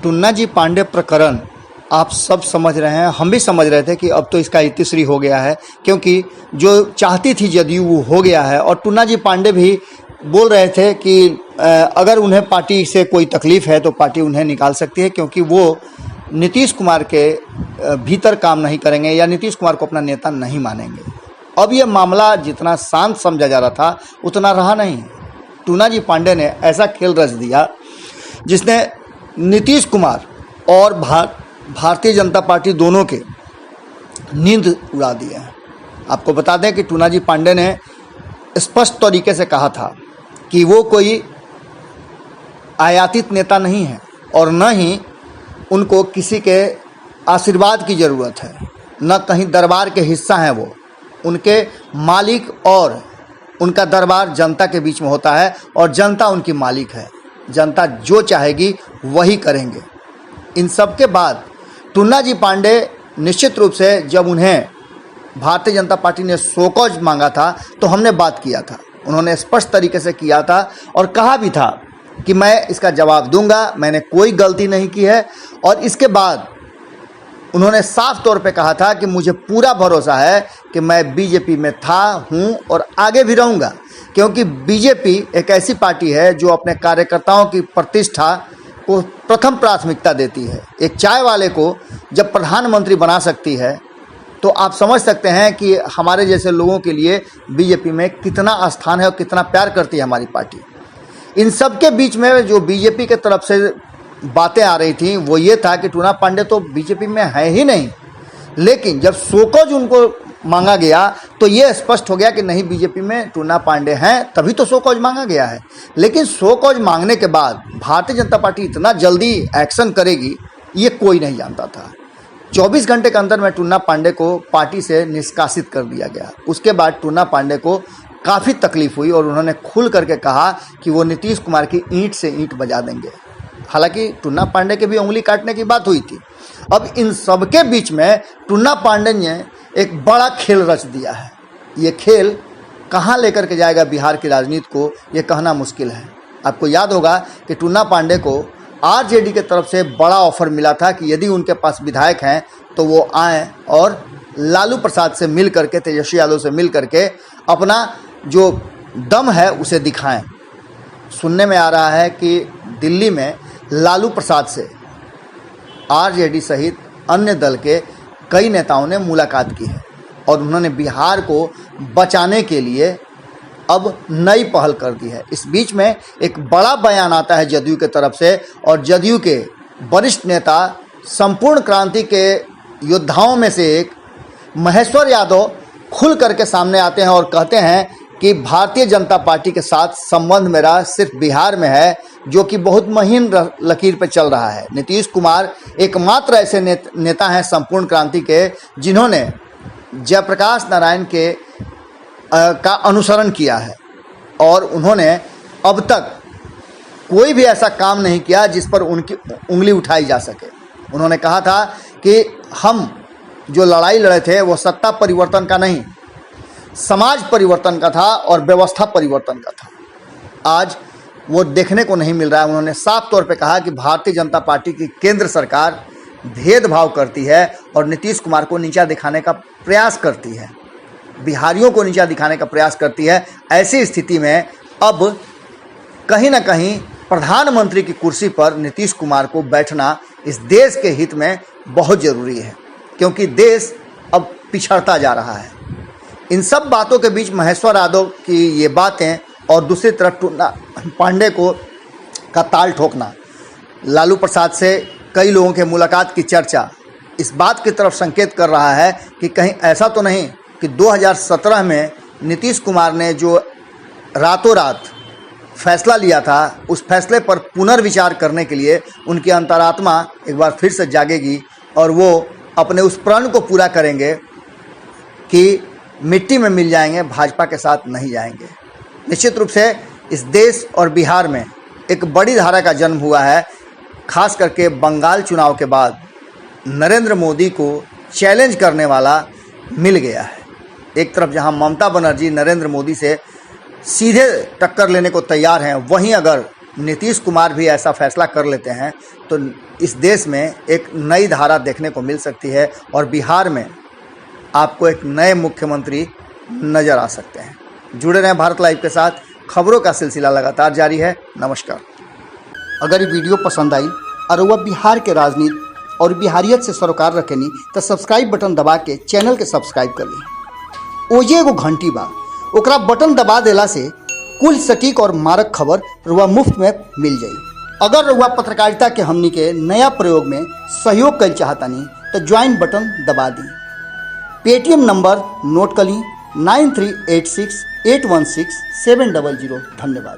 टुन्ना जी पांडे प्रकरण आप सब समझ रहे हैं, हम भी समझ रहे थे कि अब तो इसका इतिश्री हो गया है, क्योंकि जो चाहती थी जदयू वो हो गया है। और टुन्ना जी पांडे भी बोल रहे थे कि अगर उन्हें पार्टी से कोई तकलीफ है तो पार्टी उन्हें निकाल सकती है, क्योंकि वो नीतीश कुमार के भीतर काम नहीं करेंगे या नीतीश कुमार को अपना नेता नहीं मानेंगे। अब ये मामला जितना शांत समझा जा रहा था उतना रहा नहीं। टुन्ना जी पांडे ने ऐसा खेल रच दिया जिसने नीतीश कुमार और भारतीय जनता पार्टी दोनों के नींद उड़ा दिए हैं। आपको बता दें कि टुन्ना जी पांडे ने स्पष्ट तरीके से कहा था कि वो कोई आयातित नेता नहीं है और न ही उनको किसी के आशीर्वाद की ज़रूरत है, न कहीं दरबार के हिस्सा हैं। वो उनके मालिक और उनका दरबार जनता के बीच में होता है और जनता उनकी मालिक है। जनता जो चाहेगी वही करेंगे। इन सब के बाद टुन्ना जी पांडे निश्चित रूप से जब उन्हें भारतीय जनता पार्टी ने शोकॉज मांगा था तो हमने बात किया था, उन्होंने स्पष्ट तरीके से किया था और कहा भी था कि मैं इसका जवाब दूंगा, मैंने कोई गलती नहीं की है। और इसके बाद उन्होंने साफ तौर पे कहा था कि मुझे पूरा भरोसा है कि मैं बीजेपी में था, हूं और आगे भी रहूंगा, क्योंकि बीजेपी एक ऐसी पार्टी है जो अपने कार्यकर्ताओं की प्रतिष्ठा को प्रथम प्राथमिकता देती है। एक चाय वाले को जब प्रधानमंत्री बना सकती है तो आप समझ सकते हैं कि हमारे जैसे लोगों के लिए बीजेपी में कितना स्थान है और कितना प्यार करती है हमारी पार्टी। इन सब के बीच में जो बीजेपी के तरफ से बातें आ रही थी वो ये था कि टुन्ना पांडे तो बीजेपी में है ही नहीं, लेकिन जब शोकॉज उनको मांगा गया तो ये स्पष्ट हो गया कि नहीं, बीजेपी में टुन्ना पांडे हैं, तभी तो शोकॉज मांगा गया है। लेकिन शोकॉज मांगने के बाद भारतीय जनता पार्टी इतना जल्दी एक्शन करेगी ये कोई नहीं जानता था। 24 घंटे के अंदर में टुन्ना पांडे को पार्टी से निष्कासित कर दिया गया। उसके बाद टुन्ना पांडे को काफ़ी तकलीफ हुई और उन्होंने खुल करके कहा कि वो नीतीश कुमार की ईंट से ईंट बजा देंगे। हालांकि टुन्ना पांडे के भी उंगली काटने की बात हुई थी। अब इन सब के बीच में टुन्ना पांडे ने एक बड़ा खेल रच दिया है। ये खेल कहाँ लेकर के जाएगा बिहार की राजनीति को, ये कहना मुश्किल है। आपको याद होगा कि टुन्ना पांडे को आरजेडी के तरफ से बड़ा ऑफर मिला था कि यदि उनके पास विधायक हैं तो वो आएँ और लालू प्रसाद से मिल करके, तेजस्वी यादव से मिल करके अपना जो दम है उसे दिखाएं। सुनने में आ रहा है कि दिल्ली में लालू प्रसाद से आरजेडी सहित अन्य दल के कई नेताओं ने मुलाकात की है और उन्होंने बिहार को बचाने के लिए अब नई पहल कर दी है। इस बीच में एक बड़ा बयान आता है जदयू के तरफ से और जदयू के वरिष्ठ नेता, संपूर्ण क्रांति के योद्धाओं में से एक महेश्वर यादव खुल करके सामने आते हैं और कहते हैं कि भारतीय जनता पार्टी के साथ संबंध मेरा सिर्फ बिहार में है, जो कि बहुत महीन लकीर पर चल रहा है। नीतीश कुमार एकमात्र ऐसे नेता हैं संपूर्ण क्रांति के जिन्होंने जयप्रकाश नारायण के का अनुसरण किया है और उन्होंने अब तक कोई भी ऐसा काम नहीं किया जिस पर उनकी उंगली उठाई जा सके। उन्होंने कहा था कि हम जो लड़ाई लड़े थे वो सत्ता परिवर्तन का नहीं, समाज परिवर्तन का था और व्यवस्था परिवर्तन का था। आज वो देखने को नहीं मिल रहा है। उन्होंने साफ तौर पे कहा कि भारतीय जनता पार्टी की केंद्र सरकार भेदभाव करती है और नीतीश कुमार को नीचा दिखाने का प्रयास करती है, बिहारियों को नीचा दिखाने का प्रयास करती है। ऐसी स्थिति में अब कहीं ना कहीं प्रधानमंत्री की कुर्सी पर नीतीश कुमार को बैठना इस देश के हित में बहुत ज़रूरी है, क्योंकि देश अब पिछड़ता जा रहा है। इन सब बातों के बीच महेश्वर यादव की ये बातें और दूसरी तरफ टुन्ना पांडे को का ताल ठोकना, लालू प्रसाद से कई लोगों के मुलाकात की चर्चा इस बात की तरफ संकेत कर रहा है कि कहीं ऐसा तो नहीं कि 2017 में नीतीश कुमार ने जो रातों रात फैसला लिया था उस फैसले पर पुनर्विचार करने के लिए उनकी अंतरात्मा एक बार फिर से जागेगी और वो अपने उस प्रण को पूरा करेंगे कि मिट्टी में मिल जाएंगे, भाजपा के साथ नहीं जाएंगे। निश्चित रूप से इस देश और बिहार में एक बड़ी धारा का जन्म हुआ है। खास करके बंगाल चुनाव के बाद नरेंद्र मोदी को चैलेंज करने वाला मिल गया है। एक तरफ जहां ममता बनर्जी नरेंद्र मोदी से सीधे टक्कर लेने को तैयार हैं, वहीं अगर नीतीश कुमार भी ऐसा फैसला कर लेते हैं तो इस देश में एक नई धारा देखने को मिल सकती है और बिहार में आपको एक नए मुख्यमंत्री नज़र आ सकते हैं। जुड़े रहें भारत लाइव के साथ, खबरों का सिलसिला लगातार जारी है। नमस्कार। अगर ये वीडियो पसंद आई और वह बिहार के राजनीति और बिहारियत से सरोकार रखेनी तो सब्सक्राइब बटन दबा के चैनल के सब्सक्राइब कर ली। ओजे एगो घंटी बा, ओकरा बटन दबा देला से कुल सटीक और मारक खबर रुआ मुफ्त में मिल जाई। अगर रुआ पत्रकारिता के हमनी के नया प्रयोग में सहयोग कर चाहतानी तो ज्वाइन बटन दबा दी। पेटीएम नंबर नोट कर ली 9386816700। धन्यवाद।